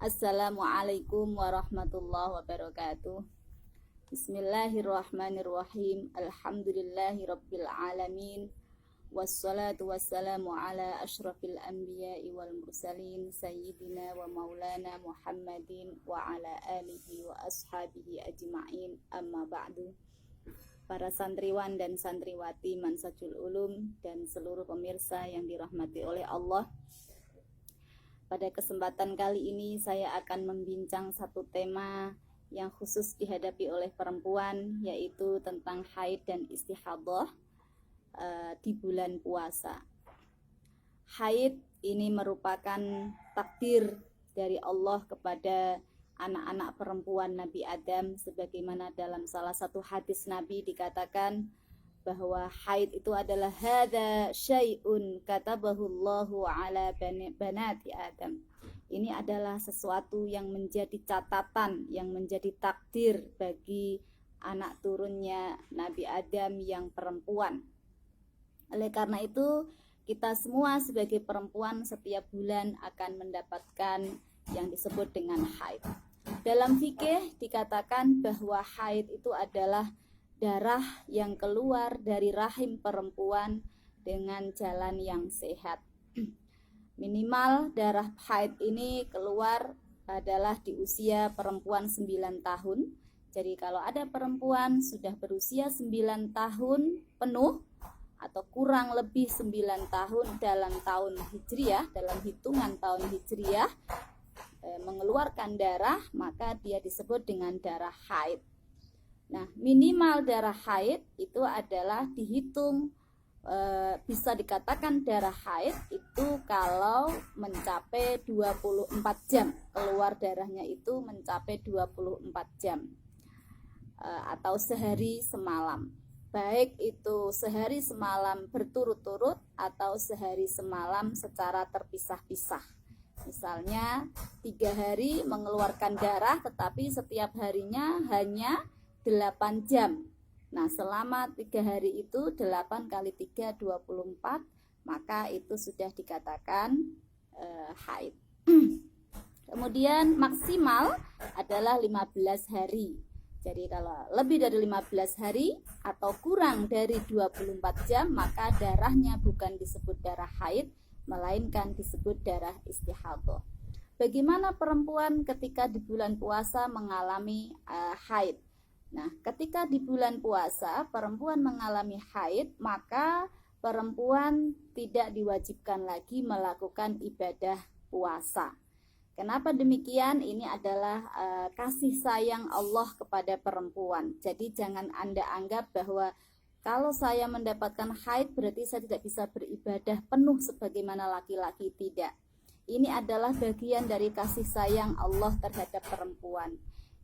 Assalamualaikum warahmatullahi wabarakatuh. Bismillahirrahmanirrahim. Alhamdulillahirabbil alamin. Wassalatu wassalamu ala asyrafil anbiya'i wal mursalin sayyidina wa maulana Muhammadin wa ala alihi wa ashabihi ajma'in. Amma ba'du. Para santriwan dan santriwati Mansajul Ulum dan seluruh pemirsa yang dirahmati oleh Allah. Pada kesempatan kali ini saya akan membincang satu tema yang khusus dihadapi oleh perempuan, yaitu tentang haid dan istihadhah di bulan puasa. Haid ini merupakan takdir dari Allah kepada anak-anak perempuan Nabi Adam, sebagaimana dalam salah satu hadis Nabi dikatakan bahwa haid itu adalah hadza syai'un katabahullahu ala banati Adam. Ini adalah sesuatu yang menjadi catatan, yang menjadi takdir bagi anak turunnya Nabi Adam yang perempuan. Oleh karena itu, kita semua sebagai perempuan setiap bulan akan mendapatkan yang disebut dengan haid. Dalam fikih dikatakan bahwa haid itu adalah darah yang keluar dari rahim perempuan dengan jalan yang sehat. Minimal darah haid ini keluar adalah di usia perempuan 9 tahun. Jadi kalau ada perempuan sudah berusia 9 tahun penuh atau kurang lebih 9 tahun dalam tahun Hijriah, dalam hitungan tahun Hijriah, mengeluarkan darah, maka dia disebut dengan darah haid. Nah, minimal darah haid itu adalah dihitung bisa dikatakan darah haid itu kalau mencapai 24 jam. Keluar darahnya itu mencapai 24 jam atau sehari semalam. Baik itu sehari semalam berturut-turut atau sehari semalam secara terpisah-pisah. Misalnya 3 hari mengeluarkan darah, tetapi setiap harinya hanya 8 jam. Nah, selama 3 hari itu 8 kali 3 24, maka itu sudah dikatakan haid. Kemudian maksimal adalah 15 hari. Jadi kalau lebih dari 15 hari atau kurang dari 24 jam, maka darahnya bukan disebut darah haid, melainkan disebut darah istihadhah. Bagaimana perempuan ketika di bulan puasa mengalami haid? Nah, ketika di bulan puasa perempuan mengalami haid, maka perempuan tidak diwajibkan lagi melakukan ibadah puasa. Kenapa demikian? Ini adalah kasih sayang Allah kepada perempuan. Jadi jangan Anda anggap bahwa kalau saya mendapatkan haid berarti saya tidak bisa beribadah penuh sebagaimana laki-laki. Tidak. Ini adalah bagian dari kasih sayang Allah terhadap perempuan.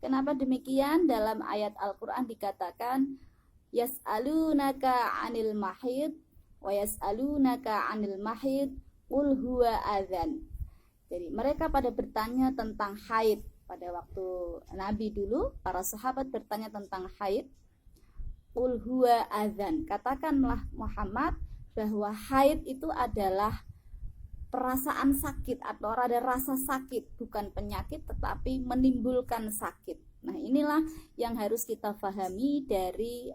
Kenapa demikian? Dalam ayat Al-Quran dikatakan yas'alunaka 'anil mahid wa yas'alunaka 'anil mahid qul huwa adzan. Jadi mereka pada bertanya tentang haid. Pada waktu Nabi dulu, para sahabat bertanya tentang haid. Qul huwa adzan. Katakanlah Muhammad bahwa haid itu adalah perasaan sakit atau ada rasa sakit, bukan penyakit tetapi menimbulkan sakit. Nah, inilah yang harus kita pahami dari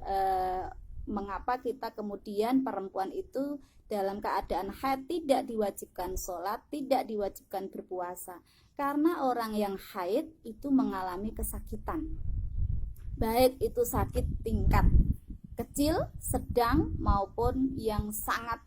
mengapa kita kemudian perempuan itu dalam keadaan haid tidak diwajibkan sholat, tidak diwajibkan berpuasa. Karena orang yang haid itu mengalami kesakitan. Baik itu sakit tingkat kecil, sedang maupun yang sangat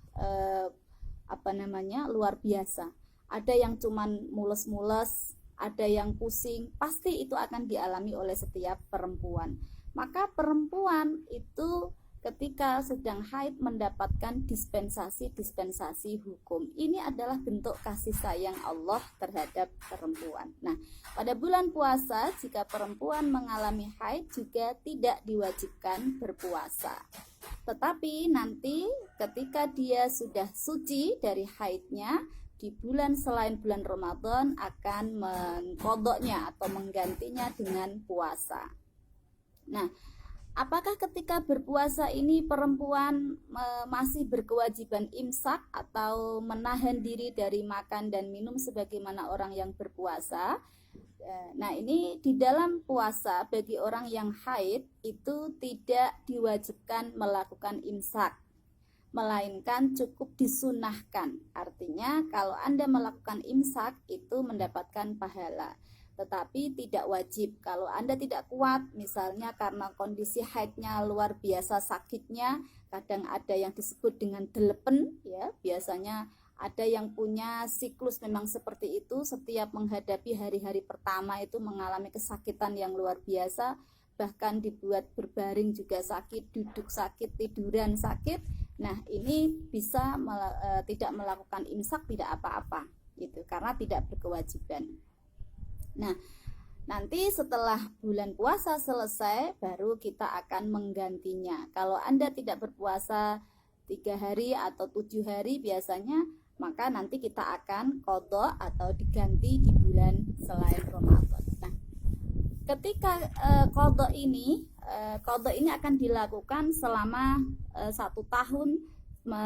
luar biasa. Ada yang cuman mules-mules, ada yang pusing, pasti itu akan dialami oleh setiap perempuan. Maka perempuan itu ketika sedang haid mendapatkan dispensasi hukum. Ini adalah bentuk kasih sayang Allah terhadap perempuan. Nah, pada bulan puasa jika perempuan mengalami haid juga tidak diwajibkan berpuasa. Tetapi nanti ketika dia sudah suci dari haidnya, di bulan selain bulan Ramadan akan mengqadhanya atau menggantinya dengan puasa. Nah, apakah ketika berpuasa ini perempuan masih berkewajiban imsak atau menahan diri dari makan dan minum sebagaimana orang yang berpuasa? Nah, ini di dalam puasa bagi orang yang haid itu tidak diwajibkan melakukan imsak, melainkan cukup disunahkan. Artinya kalau Anda melakukan imsak itu mendapatkan pahala, tetapi tidak wajib. Kalau Anda tidak kuat, misalnya karena kondisi haidnya luar biasa sakitnya, kadang ada yang disebut dengan delepen, ya, biasanya ada yang punya siklus memang seperti itu, setiap menghadapi hari-hari pertama itu mengalami kesakitan yang luar biasa, bahkan dibuat berbaring juga sakit, duduk sakit, tiduran sakit. Nah, ini bisa tidak melakukan imsak tidak apa-apa, gitu, karena tidak berkewajiban. Nah, nanti setelah bulan puasa selesai baru kita akan menggantinya. Kalau Anda tidak berpuasa 3 hari atau 7 hari biasanya, maka nanti kita akan qadha atau diganti di bulan selain Ramadan. Nah, ketika qadha ini akan dilakukan selama 1 tahun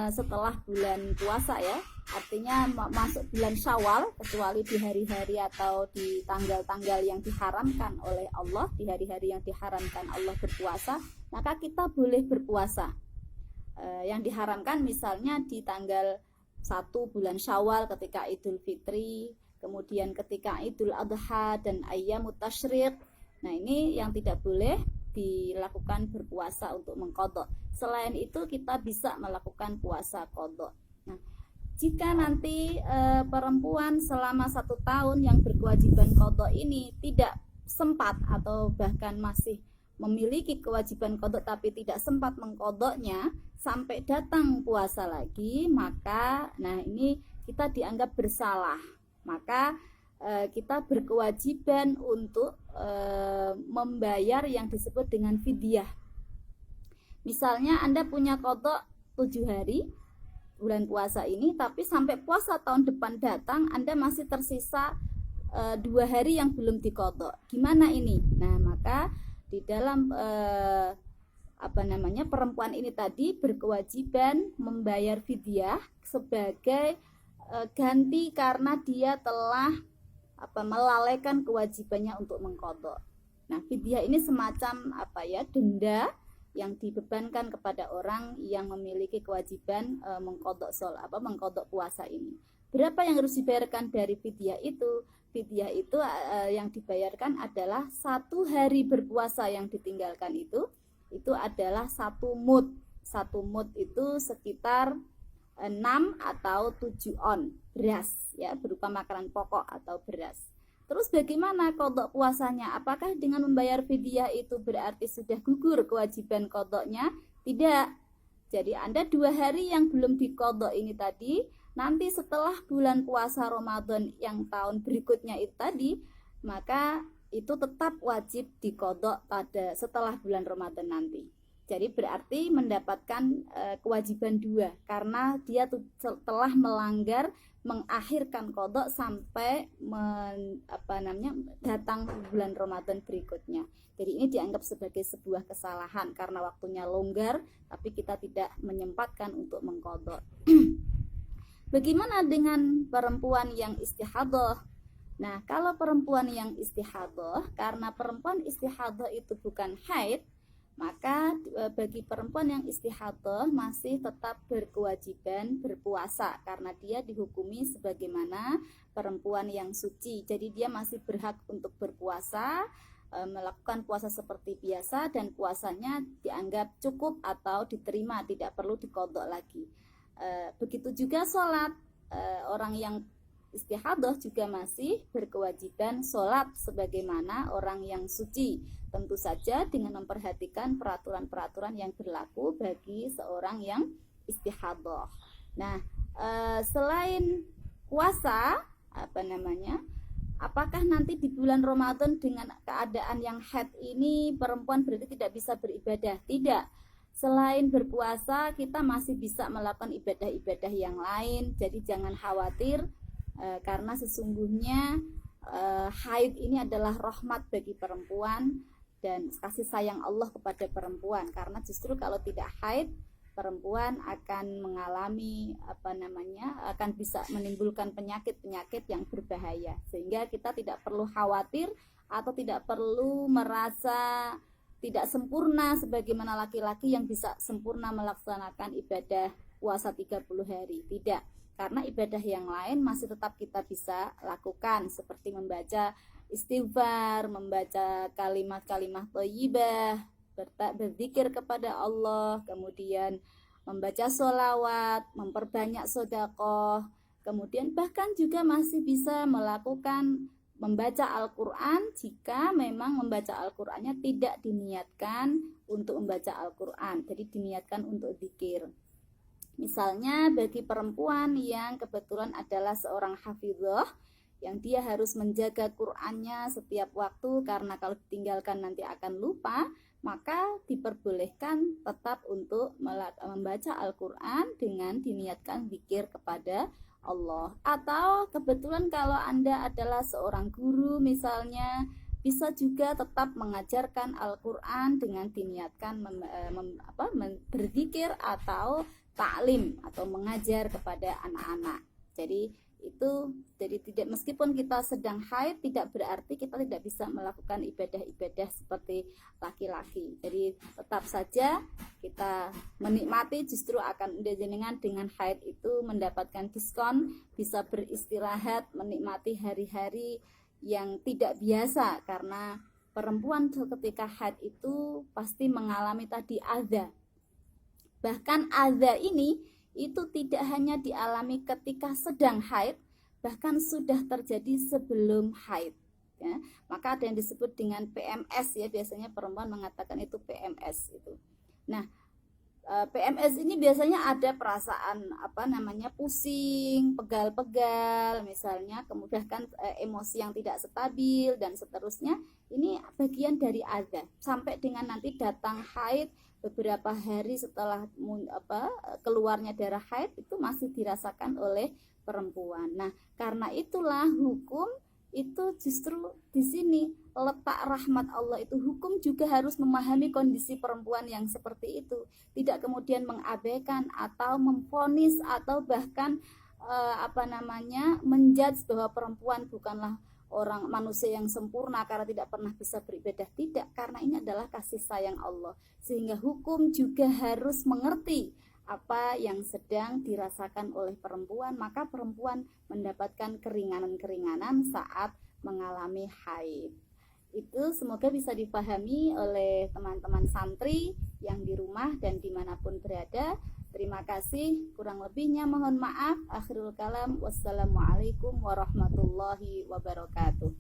setelah bulan puasa, ya. Artinya masuk bulan Syawal, kecuali di hari-hari atau di tanggal-tanggal yang diharamkan oleh Allah, di hari-hari yang diharamkan Allah berpuasa, maka kita boleh berpuasa. Yang diharamkan misalnya di tanggal 1 bulan Syawal ketika Idul Fitri, kemudian ketika Idul Adha dan Ayyamut Tasyriq. Nah, ini yang tidak boleh dilakukan berpuasa untuk mengqadha. Selain itu kita bisa melakukan puasa qadha. Nah, jika nanti perempuan selama 1 tahun yang berkewajiban qadha ini tidak sempat atau bahkan masih memiliki kewajiban qadha tapi tidak sempat mengqadhanya sampai datang puasa lagi, maka nah ini kita dianggap bersalah. Maka kita berkewajiban untuk membayar yang disebut dengan fidyah. Misalnya Anda punya qadha 7 hari bulan puasa ini, tapi sampai puasa tahun depan datang Anda masih tersisa 2 hari yang belum diqadha. Gimana ini? Nah, maka di dalam perempuan ini tadi berkewajiban membayar fidyah sebagai ganti karena dia telah melalaikan kewajibannya untuk mengqadha. Nah, fidyah ini semacam denda yang dibebankan kepada orang yang memiliki kewajiban mengqadha puasa ini. Berapa yang harus dibayarkan dari fidyah itu? Fidyah itu yang dibayarkan adalah 1 hari berpuasa yang ditinggalkan itu adalah 1 mud. 1 mud itu sekitar 6 atau 7 on beras, ya, berupa makanan pokok atau beras. Terus bagaimana qadha puasanya? Apakah dengan membayar fidyah itu berarti sudah gugur kewajiban qadhanya? Tidak. Jadi Anda 2 hari yang belum diqadha ini tadi, nanti setelah bulan puasa Ramadan yang tahun berikutnya itu tadi, maka itu tetap wajib diqadha pada setelah bulan Ramadan nanti. Jadi berarti mendapatkan kewajiban 2 karena dia telah melanggar mengakhirkan qadha sampai datang bulan Ramadan berikutnya. Jadi ini dianggap sebagai sebuah kesalahan karena waktunya longgar tapi kita tidak menyempatkan untuk mengqadha. Bagaimana dengan perempuan yang istihadhah? Nah, kalau perempuan yang istihadhah, karena perempuan istihadhah itu bukan haid, maka bagi perempuan yang istihadhah masih tetap berkewajiban berpuasa karena dia dihukumi sebagaimana perempuan yang suci. Jadi dia masih berhak untuk berpuasa, melakukan puasa seperti biasa, dan puasanya dianggap cukup atau diterima, tidak perlu diqadha lagi. Begitu juga sholat, orang yang istihadhah juga masih berkewajiban sholat sebagaimana orang yang suci, tentu saja dengan memperhatikan peraturan-peraturan yang berlaku bagi seorang yang istihadhah. Nah, selain puasa, apakah nanti di bulan Ramadan dengan keadaan yang haid ini perempuan berarti tidak bisa beribadah? Tidak. Selain berpuasa, kita masih bisa melakukan ibadah-ibadah yang lain. Jadi jangan khawatir, karena sesungguhnya haid ini adalah rahmat bagi perempuan. dan kasih sayang Allah kepada perempuan, karena justru kalau tidak haid perempuan akan mengalami akan bisa menimbulkan penyakit-penyakit yang berbahaya, sehingga kita tidak perlu khawatir atau tidak perlu merasa tidak sempurna sebagaimana laki-laki yang bisa sempurna melaksanakan ibadah puasa 30 hari. Tidak, karena ibadah yang lain masih tetap kita bisa lakukan, seperti membaca istighfar, membaca kalimat-kalimat thayyibah, berzikir kepada Allah, kemudian membaca sholawat, memperbanyak sedekah, kemudian bahkan juga masih bisa melakukan membaca Al-Quran jika memang membaca Al-Qurannya tidak diniatkan untuk membaca Al-Quran, jadi diniatkan untuk zikir. Misalnya bagi perempuan yang kebetulan adalah seorang hafizah, yang dia harus menjaga Qur'annya setiap waktu, karena kalau ditinggalkan nanti akan lupa, maka diperbolehkan tetap untuk membaca Al-Quran dengan diniatkan zikir kepada Allah. Atau kebetulan kalau Anda adalah seorang guru misalnya, bisa juga tetap mengajarkan Al-Quran dengan diniatkan berzikir atau taklim atau mengajar kepada anak-anak. Jadi tidak, meskipun kita sedang haid tidak berarti kita tidak bisa melakukan ibadah-ibadah seperti laki-laki. Jadi tetap saja kita menikmati, justru akan dengan haid itu mendapatkan diskon, bisa beristirahat, menikmati hari-hari yang tidak biasa, karena perempuan ketika haid itu pasti mengalami tadi adza. Bahkan adza ini itu tidak hanya dialami ketika sedang haid, bahkan sudah terjadi sebelum haid, ya. Maka ada yang disebut dengan PMS, ya, biasanya perempuan mengatakan itu PMS itu. Nah, PMS ini biasanya ada perasaan pusing, pegal-pegal misalnya, kemudian emosi yang tidak stabil dan seterusnya. Ini bagian dari adza, sampai dengan nanti datang haid. Beberapa hari setelah keluarnya darah haid itu masih dirasakan oleh perempuan. Nah, karena itulah hukum itu justru di sini letak rahmat Allah itu. Hukum juga harus memahami kondisi perempuan yang seperti itu, tidak kemudian mengabaikan atau memvonis atau bahkan menjudge bahwa perempuan bukanlah orang manusia yang sempurna karena tidak pernah bisa beribadah. Tidak, karena ini adalah kasih sayang Allah, sehingga hukum juga harus mengerti apa yang sedang dirasakan oleh perempuan, maka perempuan mendapatkan keringanan-keringanan saat mengalami haid. Itu semoga bisa dipahami oleh teman-teman santri yang di rumah dan dimanapun berada. Terima kasih, kurang lebihnya mohon maaf. Akhirul kalam, wassalamualaikum warahmatullahi wabarakatuh.